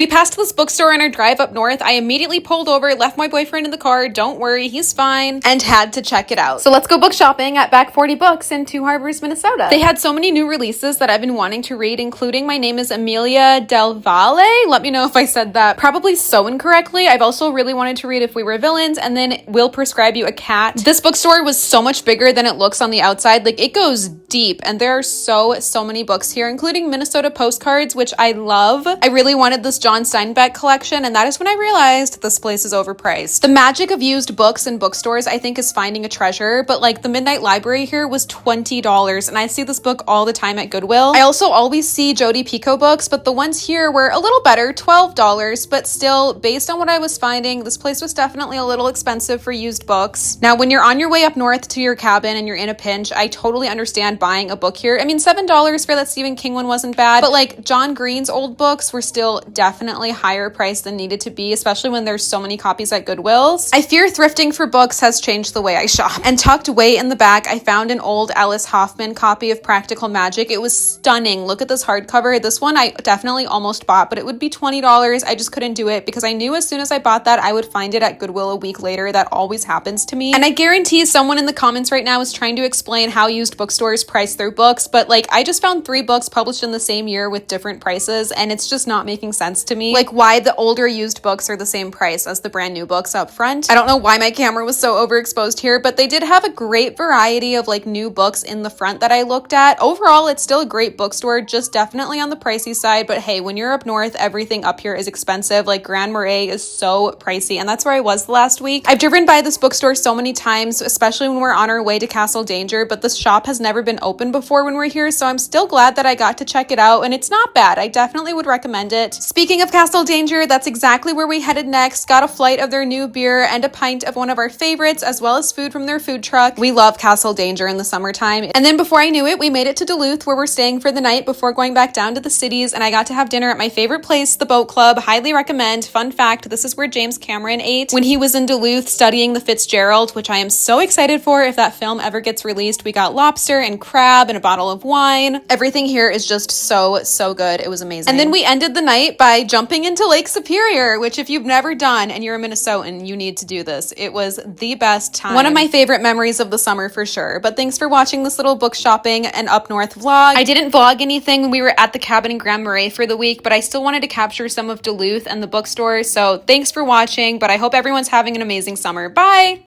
We passed this bookstore on our drive up north. I immediately pulled over, left my boyfriend in the car, don't worry, he's fine, and had to check it out. So let's go book shopping at Back 40 Books in Two Harbors, Minnesota. They had so many new releases that I've been wanting to read, including My Name is Amelia Del Valle. Let me know if I said that probably so incorrectly. I've also really wanted to read If We Were Villains, and then We'll Prescribe You a Cat. This bookstore was so much bigger than it looks on the outside. Like, it goes deep, and there are so many books here, including Minnesota postcards, which I love. I really wanted this John Steinbeck collection, and that is when I realized this place is overpriced. The magic of used books in bookstores, I think, is finding a treasure, but like the Midnight Library here was $20, and I see this book all the time at Goodwill. I also always see Jodi Picoult books, but the ones here were a little better, $12, but still, based on what I was finding, this place was definitely a little expensive for used books. Now, when you're on your way up north to your cabin and you're in a pinch, I totally understand buying a book here. I mean, $7 for that Stephen King one wasn't bad, but like John Green's old books were still definitely higher price than needed to be, especially when there's so many copies at Goodwill's. I fear thrifting for books has changed the way I shop. And tucked way in the back, I found an old Alice Hoffman copy of Practical Magic. It was stunning. Look at this hardcover. This one I definitely almost bought, but it would be $20. I just couldn't do it because I knew as soon as I bought that, I would find it at Goodwill a week later. That always happens to me. And I guarantee someone in the comments right now is trying to explain how used bookstores price their books, but like I just found 3 books published in the same year with different prices, and it's just not making sense to me. Like why the older used books are the same price as the brand new books up front. I don't know why my camera was so overexposed here, but they did have a great variety of like new books in the front that I looked at. Overall, it's still a great bookstore, just definitely on the pricey side, but hey, when you're up north, everything up here is expensive. Like Grand Marais is so pricey, and that's where I was the last week. I've driven by this bookstore so many times, especially when we're on our way to Castle Danger, but this shop has never been open before when we're here, so I'm still glad that I got to check it out, and it's not bad. I definitely would recommend it. Speaking of Castle Danger, that's exactly where we headed next. Got a flight of their new beer and a pint of one of our favorites, as well as food from their food truck. We love Castle Danger in the summertime. And then before I knew it, we made it to Duluth, where we're staying for the night before going back down to the cities, and I got to have dinner at my favorite place, the Boat Club. Highly recommend. Fun fact, this is where James Cameron ate when he was in Duluth studying the Fitzgerald, which I am so excited for if that film ever gets released. We got lobster and crab and a bottle of wine. Everything here is just so good. It was amazing. And then we ended the night by jumping into Lake Superior, which if you've never done and you're a Minnesotan, you need to do this. It was the best time. One of my favorite memories of the summer for sure. But thanks for watching this little book shopping and up north vlog. I didn't vlog anything when we were at the cabin in Grand Marais for the week, but I still wanted to capture some of Duluth and the bookstore. So thanks for watching, but I hope everyone's having an amazing summer. Bye!